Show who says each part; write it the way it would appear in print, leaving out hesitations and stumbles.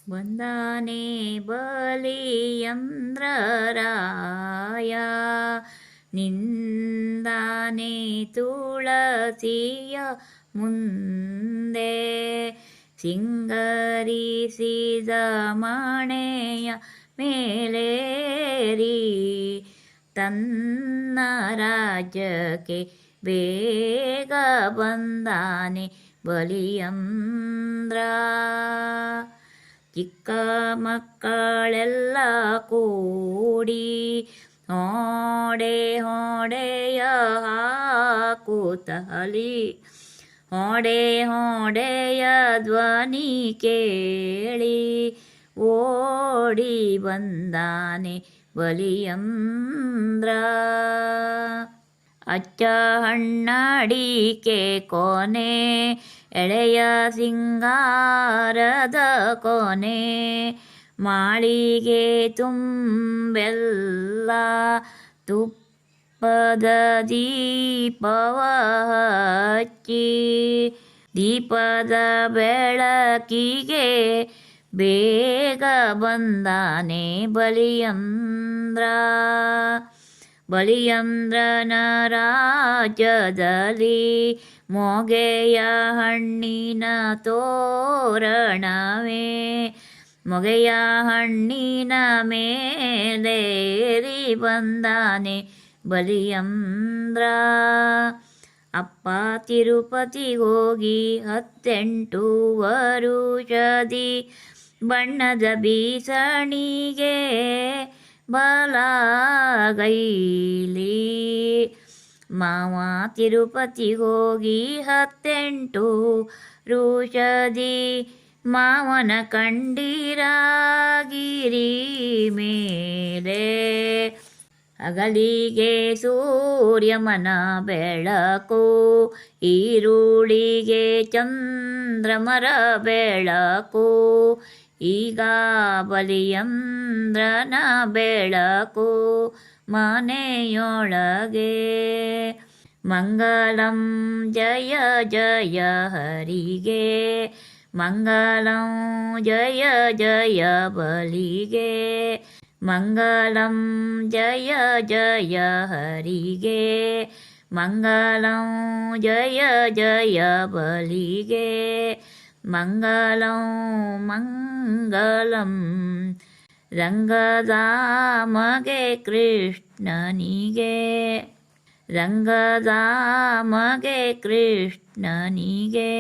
Speaker 1: ಬಂದಾನೆ ಬಲಿಯಂದ್ರರಾಯ ನಿಂದಾನೆ ತುಳಸಿಯ ಮುಂದೆ ಸಿಂಗರಿಸಿದ ಮಣೆಯ ಮೇಲೇರಿ ತನ್ನ ರಾಜ್ಯಕ್ಕೆ ಬೇಗ ಬಂದಾನೆ ಬಲಿಯಂದ್ರ. ಚಿಕ್ಕ ಮಕ್ಕಳೆಲ್ಲ ಕೂಡಿ ಹೊಡೆ ಹೊಡೆಯ ಹಾಕುತ್ತಲಿ ಹೊಡೆಯ ಧ್ವನಿ ಕೇಳಿ ಓಡಿ ಬಂದಾನೆ ಬಲಿಯಂದ್ರ. ಅಚ್ಚ ಹಣ್ಣಡಿಕೆ ಕೊನೆ ಎಳೆಯ ಸಿಂಗಾರದ ಕೊನೆ ಮಾಳಿಗೆ ತುಂಬೆಲ್ಲ ತುಪ್ಪದ ದೀಪವ ಹಚ್ಚಿ ದೀಪದ ಬೆಳಕಿಗೆ ಬೇಗ ಬಂದಾನೆ ಬಲಿಯಂದ್ರ. ಬಲಿಯಂದ್ರನ ರಾಜ್ಯದಲ್ಲಿ ಮೊಗೆಯ ಹಣ್ಣಿನ ತೋರಣವೇ ಮೊಗೆಯ ಹಣ್ಣಿನ ಮೇಲೇರಿ ಬಂದಾನೆ ಬಲಿಯಂದ್ರ. ಅಪ್ಪ ತಿರುಪತಿಗೋಗಿ 18 ವರುಷದಿ ಬಣ್ಣದ ಬೀಸಣಿಗೆ ಬಲಗೈಲಿ ಮಾವ ತಿರುಪತಿಗೋಗಿ 18 ವರುಷದಿ ಮಾವನ ಕಂಡಿರಾಗಿರಿ ಮೇಲೆ ಹಗಲಿಗೆ ಸೂರ್ಯಮನ ಬೆಳಕು ಈರುಳಿಗೆ ಚಂದ್ರಮರ ಬೆಳಕು ಈಗ ಬಲಿಯಂದ್ರನ ಬೆಳಕು ಮನೆಯೊಳಗೆ. ಮಂಗಲಂ ಜಯ ಜಯ ಹರಿಗೆ ಮಂಗಲಂ ಜಯ ಜಯ ಬಲಿಗೆ ಮಂಗಲಂ ಜಯ ಜಯ ಹರಿಗೆ ಮಂಗಲಂ ಜಯ ಜಯ ಬಲಿಗೆ ಮಂಗಲಂ ಮಂಗಲಂ ರಂಗಧಾಮಗೆ ಕೃಷ್ಣನಿಗೆ ರಂಗಧಾಮಗೆ ಕೃಷ್ಣನಿಗೆ.